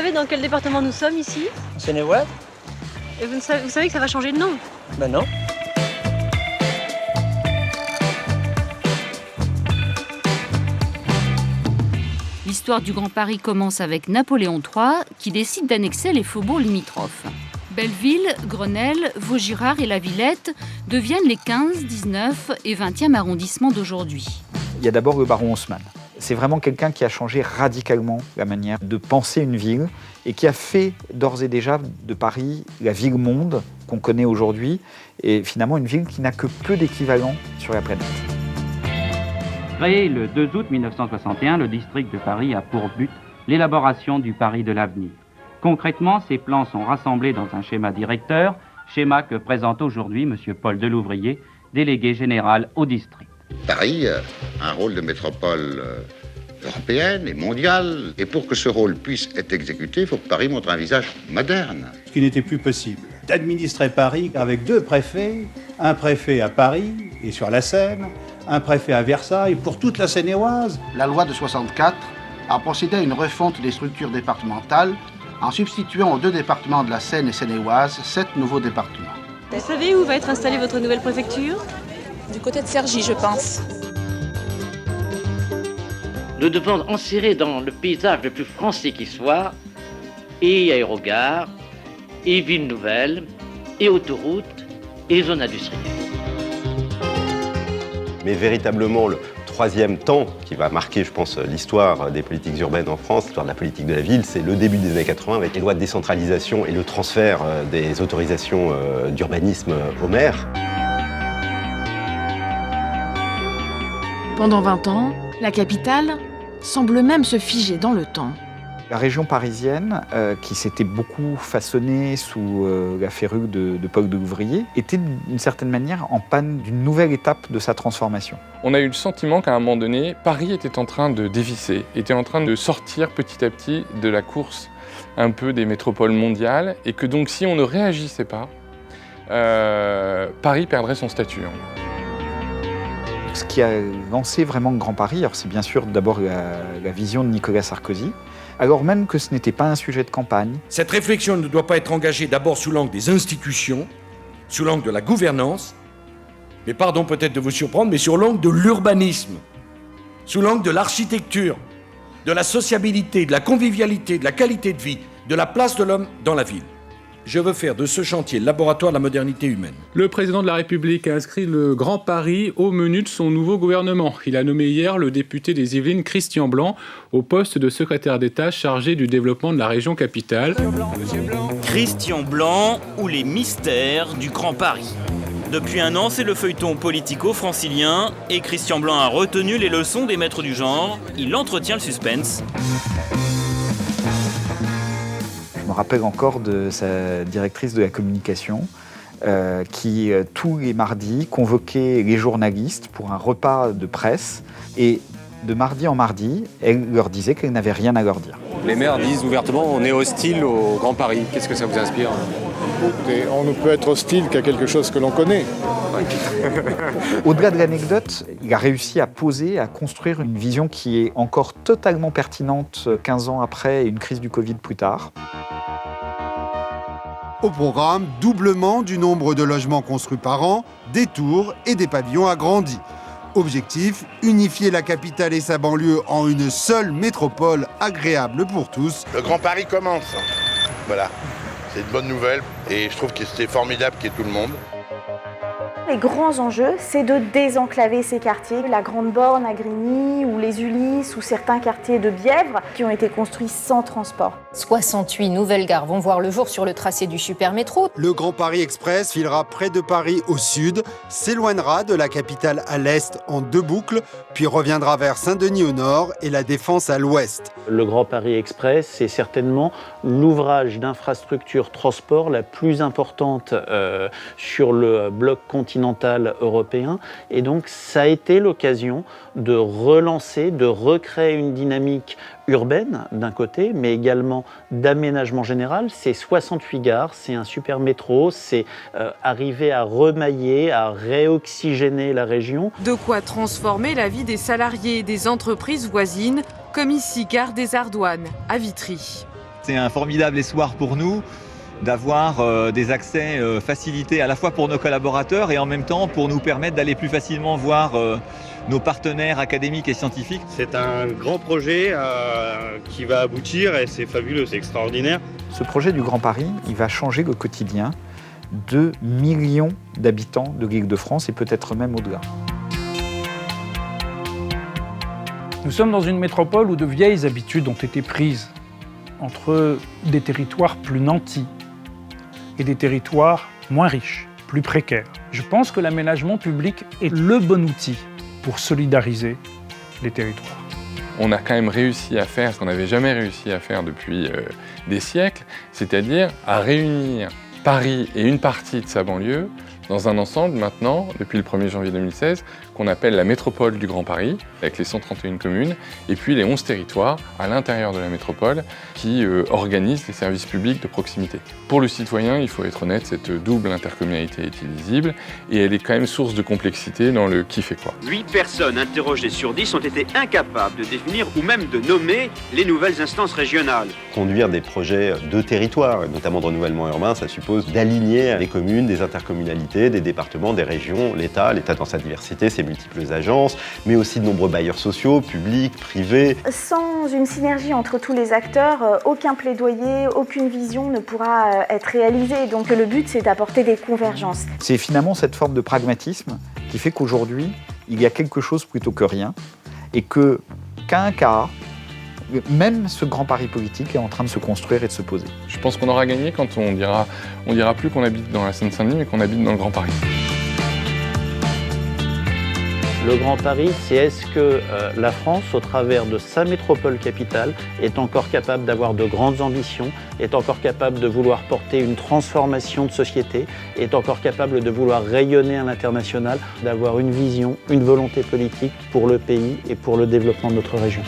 savez dans quel département nous sommes ici? Seine-et-Oise? Et vous savez que ça va changer de nom? Ben non. L'histoire du Grand Paris commence avec Napoléon III qui décide d'annexer les faubourgs limitrophes. Belleville, Grenelle, Vaugirard et La Villette deviennent les 15, 19 et 20e arrondissements d'aujourd'hui. Il y a d'abord le baron Haussmann. C'est vraiment quelqu'un qui a changé radicalement la manière de penser une ville et qui a fait d'ores et déjà de Paris la ville-monde qu'on connaît aujourd'hui et finalement une ville qui n'a que peu d'équivalent sur la planète. Créé le 2 août 1961, le district de Paris a pour but l'élaboration du Paris de l'avenir. Concrètement, ces plans sont rassemblés dans un schéma directeur, schéma que présente aujourd'hui M. Paul Delouvrier, délégué général au district. Paris a un rôle de métropole européenne et mondiale. Et pour que ce rôle puisse être exécuté, il faut que Paris montre un visage moderne. Ce qui n'était plus possible, d'administrer Paris avec 2 préfets, un préfet à Paris et sur la Seine, un préfet à Versailles pour toute la Seine-et-Oise. La loi de 64 a procédé à une refonte des structures départementales en substituant aux 2 départements de la Seine et Seine-et-Oise 7 nouveaux départements. Vous savez où va être installée votre nouvelle préfecture? Du côté de Cergy, je pense. Nous devons insérer dans le paysage le plus français qui soit, et aérogare, et ville nouvelle, et autoroute, et zone industrielle. Mais véritablement, le 3e temps qui va marquer, je pense, l'histoire des politiques urbaines en France, l'histoire de la politique de la ville, c'est le début des années 80 avec les lois de décentralisation et le transfert des autorisations d'urbanisme aux maires. Pendant 20 ans, la capitale semble même se figer dans le temps. La région parisienne, qui s'était beaucoup façonnée sous la férule de Paul Delouvrier, était d'une certaine manière en panne d'une nouvelle étape de sa transformation. On a eu le sentiment qu'à un moment donné, Paris était en train de dévisser, était en train de sortir petit à petit de la course un peu des métropoles mondiales, et que donc si on ne réagissait pas, Paris perdrait son statut. Ce qui a lancé vraiment le Grand Paris, alors c'est bien sûr d'abord la vision de Nicolas Sarkozy, alors même que ce n'était pas un sujet de campagne. Cette réflexion ne doit pas être engagée d'abord sous l'angle des institutions, sous l'angle de la gouvernance, mais pardon peut-être de vous surprendre, mais sur l'angle de l'urbanisme, sous l'angle de l'architecture, de la sociabilité, de la convivialité, de la qualité de vie, de la place de l'homme dans la ville. Je veux faire de ce chantier le laboratoire de la modernité humaine. Le président de la République a inscrit le Grand Paris au menu de son nouveau gouvernement. Il a nommé hier le député des Yvelines, Christian Blanc, au poste de secrétaire d'État chargé du développement de la région capitale. Christian Blanc ou les mystères du Grand Paris. Depuis 1 an, c'est le feuilleton politico-francilien et Christian Blanc a retenu les leçons des maîtres du genre. Il entretient le suspense. Je me rappelle encore de sa directrice de la communication qui, tous les mardis, convoquait les journalistes pour un repas de presse et de mardi en mardi, elle leur disait qu'elle n'avait rien à leur dire. Les maires disent ouvertement on est hostile au Grand Paris. Qu'est-ce que ça vous inspire ? Écoutez, on ne peut être hostile qu'à quelque chose que l'on connaît. Au-delà de l'anecdote, il a réussi à poser, à construire une vision qui est encore totalement pertinente 15 ans après et une crise du Covid plus tard. Au programme, doublement du nombre de logements construits par an, des tours et des pavillons agrandis. Objectif, unifier la capitale et sa banlieue en une seule métropole agréable pour tous. Le Grand Paris commence. Voilà, c'est une bonne nouvelle et je trouve que c'est formidable qu'il y ait tout le monde. Les grands enjeux, c'est de désenclaver ces quartiers, la Grande Borne à Grigny ou les Ulysses ou certains quartiers de Bièvre qui ont été construits sans transport. 68 nouvelles gares vont voir le jour sur le tracé du Supermétro. Le Grand Paris Express filera près de Paris au sud, s'éloignera de la capitale à l'est en 2 boucles, puis reviendra vers Saint-Denis au nord et la Défense à l'ouest. Le Grand Paris Express, c'est certainement l'ouvrage d'infrastructure transport la plus importante sur le bloc continental européen. Et donc, ça a été l'occasion de relancer, de recréer une dynamique urbaine d'un côté, mais également d'aménagement général. C'est 68 gares, c'est un super métro, c'est arriver à remailler, à réoxygéner la région. De quoi transformer la vie des salariés et des entreprises voisines, comme ici Gare des Ardoines, à Vitry. c'est un formidable espoir pour nous d'avoir des accès facilités à la fois pour nos collaborateurs et en même temps pour nous permettre d'aller plus facilement voir nos partenaires académiques et scientifiques. C'est un grand projet qui va aboutir et c'est fabuleux, c'est extraordinaire. Ce projet du Grand Paris, il va changer le quotidien de millions d'habitants de l'Île-de-France et peut-être même au-delà. Nous sommes dans une métropole où de vieilles habitudes ont été prises entre des territoires plus nantis et des territoires moins riches, plus précaires. Je pense que l'aménagement public est le bon outil pour solidariser les territoires. On a quand même réussi à faire ce qu'on n'avait jamais réussi à faire depuis des siècles, c'est-à-dire à réunir Paris et une partie de sa banlieue dans un ensemble maintenant, depuis le 1er janvier 2016, qu'on appelle la métropole du Grand Paris, avec les 131 communes, et puis les 11 territoires à l'intérieur de la métropole qui organisent les services publics de proximité. Pour le citoyen, il faut être honnête, cette double intercommunalité est illisible, et elle est quand même source de complexité dans le qui fait quoi. 8 personnes interrogées sur 10 ont été incapables de définir ou même de nommer les nouvelles instances régionales. Conduire des projets de territoire, notamment de renouvellement urbain, ça suppose d'aligner les communes, des intercommunalités, des départements, des régions, l'État dans sa diversité, ses multiples agences, mais aussi de nombreux bailleurs sociaux, publics, privés. Sans une synergie entre tous les acteurs, aucun plaidoyer, aucune vision ne pourra être réalisée. Donc le but, c'est d'apporter des convergences. C'est finalement cette forme de pragmatisme qui fait qu'aujourd'hui, il y a quelque chose plutôt que rien, et qu'à un cas, même ce Grand Paris politique est en train de se construire et de se poser. Je pense qu'on aura gagné quand on dira plus qu'on habite dans la Seine-Saint-Denis, mais qu'on habite dans le Grand Paris. Le Grand Paris, c'est est-ce que la France, au travers de sa métropole capitale, est encore capable d'avoir de grandes ambitions, est encore capable de vouloir porter une transformation de société, est encore capable de vouloir rayonner à l'international, d'avoir une vision, une volonté politique pour le pays et pour le développement de notre région.